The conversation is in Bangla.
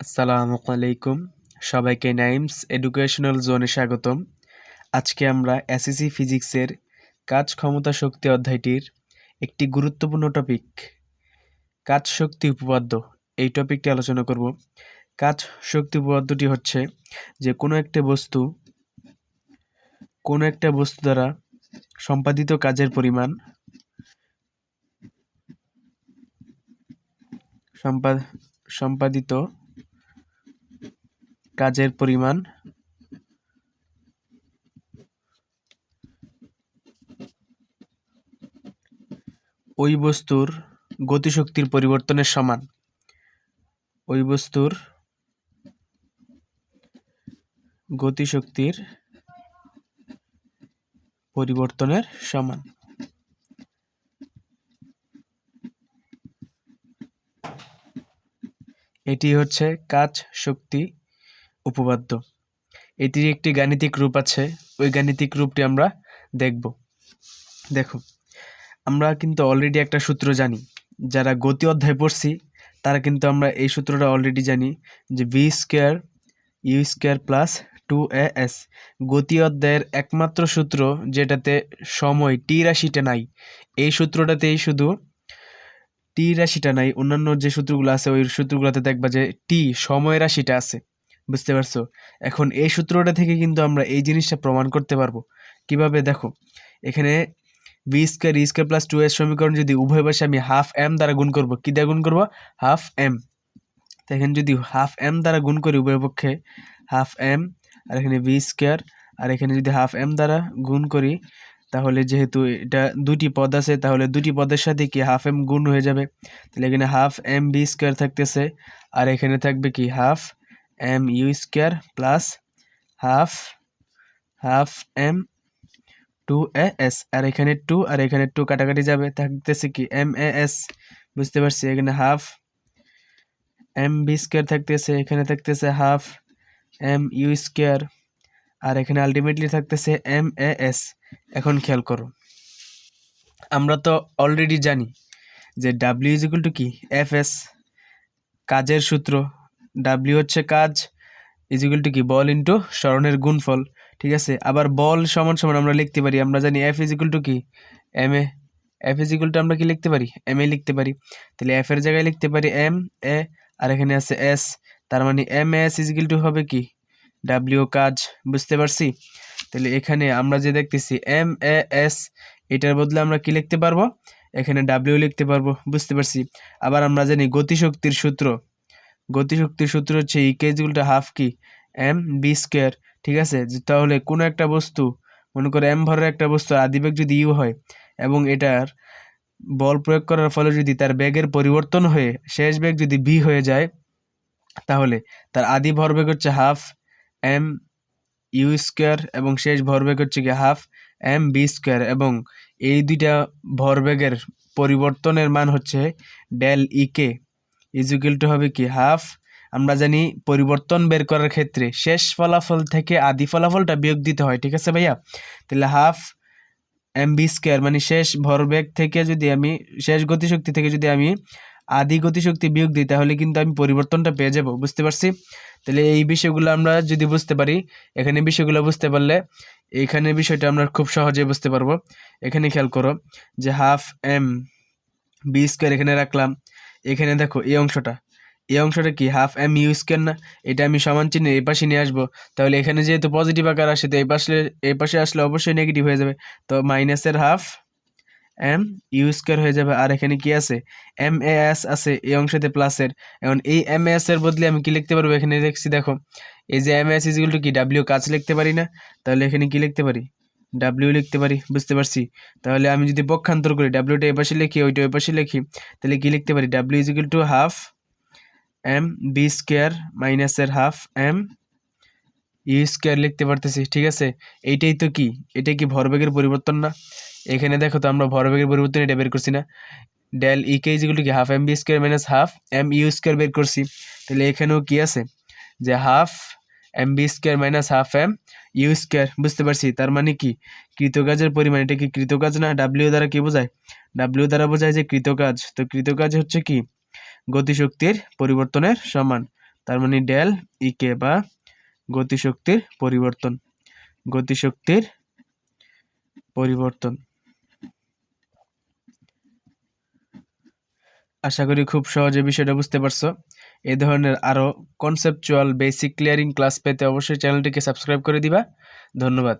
আসসালামু আলাইকুম। সবাইকে নাইমস এডুকেশনাল জোনে স্বাগতম। আজকে আমরা এসএসসি ফিজিক্সের কাজ ক্ষমতা শক্তি অধ্যায়টির একটি গুরুত্বপূর্ণ টপিক কাজ শক্তি উপপাদ্য এই টপিকটি আলোচনা করব। কাজ শক্তি উপপাদ্যটি হচ্ছে যে কোনো একটা বস্তু দ্বারা সম্পাদিত কাজের পরিমাণ সম্পাদিত কাজের পরিমাণ ওই বস্তুর গতিশক্তির পরিবর্তনের সমান। ওই বস্তুর গতিশক্তির পরিবর্তনের সমান। এটি হচ্ছে কাজ শক্তি উপপাদ্য। এটির একটি গাণিতিক রূপ আছে, ওই গাণিতিক রূপটি আমরা দেখব। দেখো, আমরা কিন্তু অলরেডি একটা সূত্র জানি, যারা গতি অধ্যায় পড়ছি তারা কিন্তু আমরা এই সূত্রটা অলরেডি জানি যে V square U square plus 2as। গতি অধ্যায়ের একমাত্র সূত্র যেটাতে সময় টি রাশিটা নাই, এই সূত্রটাতেই শুধু টি রাশিটা নাই, অন্যান্য যে সূত্রগুলো আছে ওই সূত্রগুলোতে দেখবা যে টি সময় রাশিটা আছে। বুঝতে পারছো? এখন এই সূত্রটা থেকে কিন্তু আমরা এই জিনিসটা প্রমাণ করতে পারবো। কিভাবে? দেখো, এখানে ভি স্কোয়ার ই স্কোয়ার প্লাস 2s সমীকরণ যদি উভয় পাশে আমি হাফ এম দ্বারা গুণ করব, কি দ্বারা গুণ করব? Half M. তো এখানে যদি হাফ এম দ্বারা গুণ করি উভয় পক্ষে হাফ এম, আর এখানে ভি স্কোয়ার, আর এখানে যদি হাফ এম দ্বারা গুণ করি, তাহলে যেহেতু এটা দুটি পদ আছে তাহলে দুটি পদের সাথে কি হাফ এম গুণ হয়ে যাবে। তাহলে এখানে হাফ এম বি স্কোয়ার থাকতেছে, আর এখানে থাকবে কি half M U square plus half M 2as, আর এখানে 2 আর এখানে 2 কাটাকাটি যাবে, থাকতেছে কি এম এ এস। বুঝতে পারছি? এখানে হাফ এম বি স্কোয়ার থাকতেছে, এখানে থাকতেছে হাফ এম ইউ স্কোয়ার, আর এখানে আলটিমেটলি থাকতেছে এম এ এস। এখন খেয়াল করো, আমরা তো অলরেডি জানি যে ডাব্লিউ ইজ ইকুয়াল টু কি এফ এস, কাজের সূত্র। ডাব্লিউ হচ্ছে কাজ, ইজ ইকুয়াল টু কি বল ইন্টু সরণের গুণফল। ঠিক আছে, আবার বল সমান সমান আমরা লিখতে পারি, আমরা জানি এফ ইজ ইকুয়াল টু কি M A. F is equal to আমরা কি লিখতে পারি? এম এ লিখতে পারি। তাহলে এফ এর জায়গায় লিখতে পারি এম এ, আর এখানে আছে এস, তার মানে M S is equal to হবে কি ডাব্লিউ কাজ। বুঝতে পারছি? তাহলে এখানে আমরা যে দেখতেছি এম এ এস, এটার বদলে আমরা কি লিখতে পারবো? এখানে ডাব্লিউ লিখতে পারবো। বুঝতে পারছি? আবার আমরা জানি গতিশক্তির সূত্র হচ্ছে ইকে ইজ ইকুয়াল টু হাফ কি এম বি স্কোয়ার। ঠিক আছে, তাহলে কোনো একটা বস্তু, মনে করো এম ভরের একটা বস্তু, আদিবেগ যদি ইউ হয় এবং এটার বল প্রয়োগ করার ফলে যদি তার বেগের পরিবর্তন হয়ে শেষ বেগ যদি ভি হয়ে যায়, তাহলে তার আদি ভরবেগ হচ্ছে হাফ এম ইউ স্কোয়ার এবং শেষ ভরবেগ হচ্ছে কি হাফ এম বি স্কোয়ার, এবং এই দুইটা ভরবেগের পরিবর্তনের মান হচ্ছে del E K is equal to হবে কি হাফ। আমরা জানি পরিবর্তন বের করার ক্ষেত্রে শেষ ফলাফল থেকে আদি ফলাফলটা বিয়োগ দিতে হয়। ঠিক আছে ভাইয়া? তাহলে হাফ এম বি স্কোয়ার মানে শেষ ভরবেগ থেকে যদি আমি, শেষ গতিশক্তি থেকে যদি আমি আদি গতিশক্তি বিয়োগ দিই, তাহলে কিন্তু আমি পরিবর্তনটা পেয়ে যাব। বুঝতে পারছি? তাহলে এই বিষয়গুলো আমরা যদি বুঝতে পারি, এখানে বিষয়গুলো বুঝতে পারলে এইখানে বিষয়টা আমরা খুব সহজে বুঝতে পারবো। এখানে খেয়াল করো যে হাফ এম বি স্কোয়ার এখানে রাখলাম, এখানে দেখো এই অংশটা কি হাফ এম ইউ স্কোয়ার না? এটা আমি সমান চিহ্নে এই পাশে নিয়ে আসবো, তাহলে এখানে যেহেতু পজিটিভ আকার আসে তো এই পাশে আসলে অবশ্যই নেগেটিভ হয়ে যাবে, তো মাইনাসের হাফ এম ইউ স্কোয়ার হয়ে যাবে। আর এখানে কি আছে? এম এ এস আছে এই অংশতে প্লাসের। এখন এই এম এস এর বদলে আমি কি লিখতে পারবো? এখানে লিখছি দেখো, এই যে M S is equal to কি ডাব্লিউ কাজ লিখতে পারি না? তাহলে এখানে কি লিখতে পারি? ডাব্লিউ লিখতে পারি। বুঝতে পারছি? তাহলে আমি যদি পক্ষান্তর করি, ডাব্লিউটা এই পাশে লিখি ওইটা ওই পাশে লিখি, তাহলে কি লিখতে পারি? W is equal to half M B square মাইনাসের হাফ এম ইউ স্কোয়ার লিখতে পারতেছি। ঠিক আছে, এইটাই তো কি, এটা কি ভরবেগের পরিবর্তন না? এখানে দেখো তো আমরা ভরবেগের পরিবর্তন এটা বের করছি না? Del E k is equal to কি half M B square minus half M U square বের করছি। তাহলে এখানেও কি আছে যে half M B square minus half M U square. বুঝতে পারছি? তার মানে কি কৃতকাজের পরিমাণ, এটা কি কৃতকাজ না? ডাব্লিউ দ্বারা কি বোঝায়? ডাব্লিউ দ্বারা বোঝায় যে কৃতকাজ। তো কৃতকাজ হচ্ছে কি গতিশক্তির পরিবর্তনের সমান। তার মানে ডেল ইকে বা গতিশক্তির পরিবর্তন। গতিশক্তির পরিবর্তন। আশা করি খুব সহজে বিষয়টা বুঝতে পারছো। এই ধরনের আরো কনসেপচুয়াল বেসিক ক্লিয়ারিং ক্লাস পেতে অবশ্যই চ্যানেলটিকে সাবস্ক্রাইব করে দিবা। ধন্যবাদ।